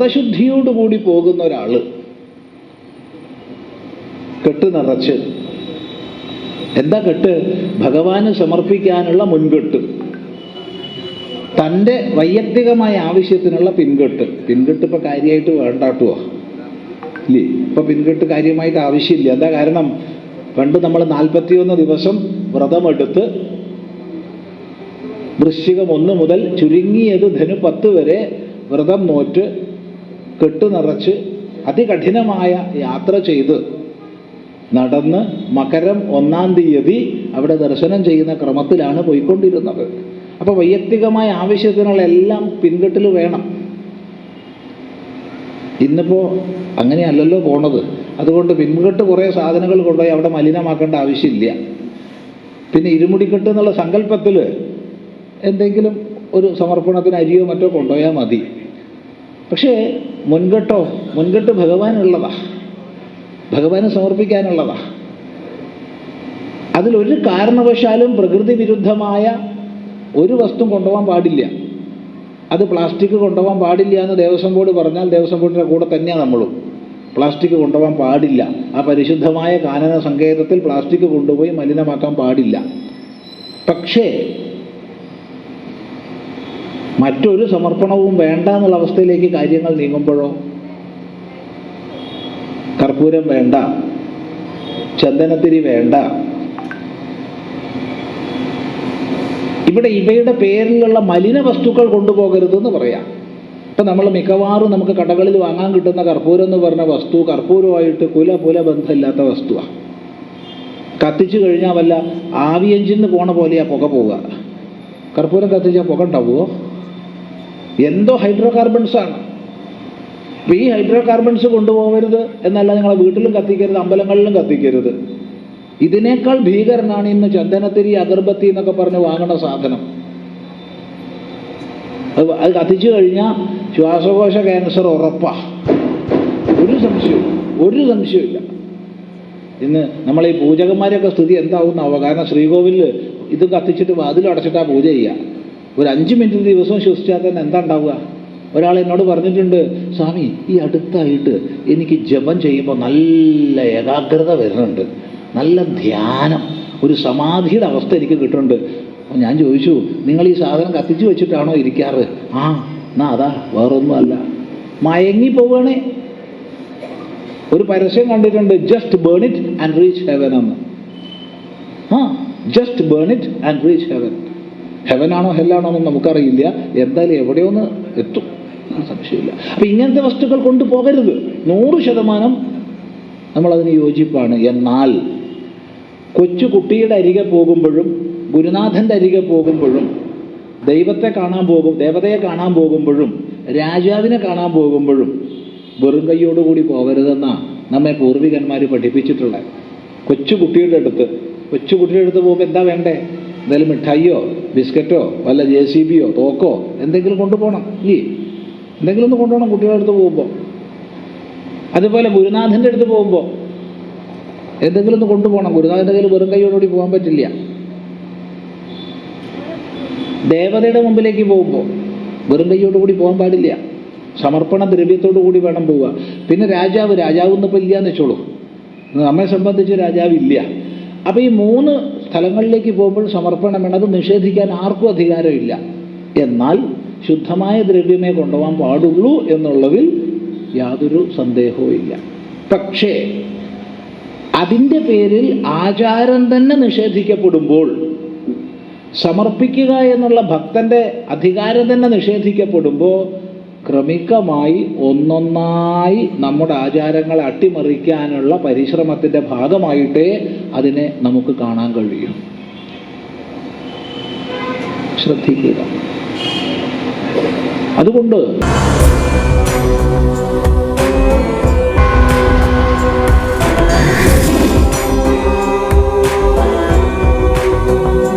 വ്രതശുദ്ധിയോടുകൂടി പോകുന്ന ഒരാള് കെട്ട് നിറച്ച്, എന്താ കെട്ട്? ഭഗവാന് സമർപ്പിക്കാനുള്ള മുൻകെട്ട്, തൻ്റെ വൈയക്തികമായ ആവശ്യത്തിനുള്ള പിൻകെട്ട്. പിൻകെട്ട് ഇപ്പൊ കാര്യമായിട്ട് വേണ്ടാട്ടുവോ ഇല്ലേ? ഇപ്പൊ പിൻകെട്ട് കാര്യമായിട്ട് ആവശ്യമില്ല. എന്താ കാരണം? പണ്ട് നമ്മൾ 41 ദിവസം വ്രതമെടുത്ത് വൃശ്ചികം 1 മുതൽ ചുരുങ്ങിയത് ധനു 10 വരെ വ്രതം നോറ്റ് കെട്ട് നിറച്ച് അതികഠിനമായ യാത്ര ചെയ്ത് നടന്ന് മകരം 1-ാം തീയതി അവിടെ ദർശനം ചെയ്യുന്ന ക്രമത്തിലാണ് പോയിക്കൊണ്ടിരുന്നത്. അപ്പൊ വൈയക്തികമായ ആവശ്യത്തിനുള്ള എല്ലാം പിൻകെട്ടിൽ വേണം. ഇന്നിപ്പോ അങ്ങനെയല്ലല്ലോ പോണത്. അതുകൊണ്ട് പിൻകെട്ട് കുറേ സാധനങ്ങൾ കൊണ്ടുപോയി അവിടെ മലിനമാക്കേണ്ട ആവശ്യമില്ല. പിന്നെ ഇരുമുടിക്കെട്ട് എന്നുള്ള സങ്കല്പത്തിൽ എന്തെങ്കിലും ഒരു സമർപ്പണത്തിന് അരിയോ മറ്റോ കൊണ്ടുപോയാൽ മതി. പക്ഷേ മുൻകെട്ട് ഭഗവാനുള്ളതാ, ഭഗവാന് സമർപ്പിക്കാനുള്ളതാ. അതിലൊരു കാരണവശാലും പ്രകൃതി വിരുദ്ധമായ ഒരു വസ്തു കൊണ്ടുപോകാൻ പാടില്ല. അത് പ്ലാസ്റ്റിക് കൊണ്ടുപോകാൻ പാടില്ല എന്ന് ദേവസ്വം ബോർഡ് പറഞ്ഞാൽ ദേവസ്വം ബോർഡിൻ്റെ കൂടെ തന്നെയാണ് നമ്മളും. പ്ലാസ്റ്റിക് കൊണ്ടുപോകാൻ പാടില്ല. ആ പരിശുദ്ധമായ കാനന സങ്കേതത്തിൽ പ്ലാസ്റ്റിക് കൊണ്ടുപോയി മലിനമാക്കാൻ പാടില്ല. പക്ഷേ മറ്റൊരു സമർപ്പണവും വേണ്ട എന്നുള്ള അവസ്ഥയിലേക്ക് കാര്യങ്ങൾ നീങ്ങുമ്പോഴോ, കർപ്പൂരം വേണ്ട, ചന്ദനത്തിരി വേണ്ട, ഇവിടെ ഇവയുടെ പേരിലുള്ള മലിന വസ്തുക്കൾ കൊണ്ടുപോകരുതെന്ന് പറയാം. ഇപ്പം നമ്മൾ മിക്കവാറും നമുക്ക് കടകളിൽ വാങ്ങാൻ കിട്ടുന്ന കർപ്പൂരം എന്ന് പറഞ്ഞ വസ്തു കർപ്പൂരമായിട്ട് കുല ബന്ധമില്ലാത്ത വസ്തുവാണ്. കത്തിച്ചു കഴിഞ്ഞാൽ വല്ല ആവി എഞ്ചിന് പോണ പോലെയാ പുക പോവുക. കർപ്പൂരം കത്തിച്ചാൽ പുക ഉണ്ടാവുമോ? എന്തോ ഹൈഡ്രോ കാർബൺസാണ്. അപ്പം ഈ ഹൈഡ്രോ കാർബൺസ് കൊണ്ടുപോകരുത് എന്നല്ല, നിങ്ങളെ വീട്ടിലും കത്തിക്കരുത്, അമ്പലങ്ങളിലും കത്തിക്കരുത്. ഇതിനേക്കാൾ ഭീകരനാണ് ഇന്ന് ചന്ദനത്തിരി, അഗർബത്തി എന്നൊക്കെ പറഞ്ഞ് വാങ്ങണ സാധനം. അത് കത്തിച്ചു കഴിഞ്ഞാൽ ശ്വാസകോശ ക്യാൻസർ ഉറപ്പാ, ഒരു സംശയമില്ല. ഇന്ന് നമ്മളീ പൂജകന്മാരെയൊക്കെ സ്ഥിതി എന്താവുന്നാവോ? കാരണം ശ്രീകോവിലിൽ ഇത് കത്തിച്ചിട്ട് വാതിലടച്ചിട്ടാ പൂജ ചെയ്യുക. ഒരു 5 മിനിറ്റ് ദിവസവും ശ്വസിച്ചാൽ തന്നെ എന്താ ഉണ്ടാവുക? ഒരാൾ എന്നോട് പറഞ്ഞിട്ടുണ്ട്, സ്വാമി ഈ അടുത്തായിട്ട് എനിക്ക് ജപം ചെയ്യുമ്പോൾ നല്ല ഏകാഗ്രത വരുന്നുണ്ട്, നല്ല ധ്യാനം, ഒരു സമാധിയുടെ അവസ്ഥ എനിക്ക് കിട്ടുന്നുണ്ട്. ഞാൻ ചോദിച്ചു, നിങ്ങൾ ഈ സാധനം കത്തിച്ചു വെച്ചിട്ടാണോ ഇരിക്കാറ്? എന്നാ അതാ, വേറൊന്നും അല്ല, മയങ്ങി പോവുകയാണേ. ഒരു പരസ്യം കണ്ടിട്ടുണ്ട്, just burn it and reach heaven എന്ന്. Just burn it and reach heaven. ഹെവനാണോ ഹെല്ലാണോ എന്ന് നമുക്കറിയില്ല, എന്തായാലും എവിടെയൊന്ന് എത്തും, സംശയമില്ല. അപ്പൊ ഇങ്ങനത്തെ വസ്തുക്കൾ കൊണ്ടുപോകരുത്, 100% നമ്മളതിന് യോജിപ്പാണ്. എന്നാൽ കൊച്ചു കുട്ടിയുടെ അരികെ പോകുമ്പോഴും ഗുരുനാഥൻ്റെ അരികെ പോകുമ്പോഴും ദേവതയെ കാണാൻ പോകുമ്പോഴും രാജാവിനെ കാണാൻ പോകുമ്പോഴും വെറും കൈയോടുകൂടി പോകരുതെന്നാണ് നമ്മെ പൂർവികന്മാർ പഠിപ്പിച്ചിട്ടുള്ളത്. കൊച്ചു കുട്ടിയുടെ അടുത്ത് പോകുമ്പോൾ എന്താ വേണ്ടേ? എന്തായാലും മിഠായിയോ ബിസ്ക്കറ്റോ വല്ല JCBയോ തോക്കോ എന്തെങ്കിലും കൊണ്ടുപോകണം. എന്തെങ്കിലും ഒന്ന് കൊണ്ടുപോകണം കുട്ടികളുടെ അടുത്ത് പോകുമ്പോൾ. അതുപോലെ ഗുരുനാഥൻ്റെ അടുത്ത് പോകുമ്പോൾ എന്തെങ്കിലും ഒന്ന് കൊണ്ടുപോകണം. ഗുരുനാഥൻ്റെ കയ്യിൽ വെറും കൈയോടുകൂടി പോകാൻ പറ്റില്ല. ദേവതയുടെ മുമ്പിലേക്ക് പോകുമ്പോൾ വെറും കൈയോടുകൂടി പോകാൻ പാടില്ല, സമർപ്പണ ദ്രവ്യത്തോടു കൂടി വേണം പോവുക. പിന്നെ രാജാവ് ഇന്നിപ്പോൾ ഇല്ലയെന്ന് വെച്ചോളൂ, നമ്മെ സംബന്ധിച്ച് രാജാവില്ല. അപ്പം ഈ 3 സ്ഥലങ്ങളിലേക്ക് പോകുമ്പോൾ സമർപ്പണം വേണം. അത് നിഷേധിക്കാൻ ആർക്കും അധികാരമില്ല. എന്നാൽ ശുദ്ധമായ ദ്രവ്യമേ കൊണ്ടുപോകാൻ പാടുള്ളൂ എന്നുള്ളതിൽ യാതൊരു സന്ദേഹവും ഇല്ല. പക്ഷേ അതിൻ്റെ പേരിൽ ആചാരം തന്നെ നിഷേധിക്കപ്പെടുമ്പോൾ, സമർപ്പിക്കുക എന്നുള്ള ഭക്തന്റെ അധികാരം തന്നെ നിഷേധിക്കപ്പെടുമ്പോൾ, ക്രമികമായി ഒന്നൊന്നായി നമ്മുടെ ആചാരങ്ങളെ അട്ടിമറിക്കാനുള്ള പരിശ്രമത്തിൻ്റെ ഭാഗമായിട്ടേ അതിനെ നമുക്ക് കാണാൻ കഴിയും. ശ്രദ്ധിക്കുക. അതുകൊണ്ട്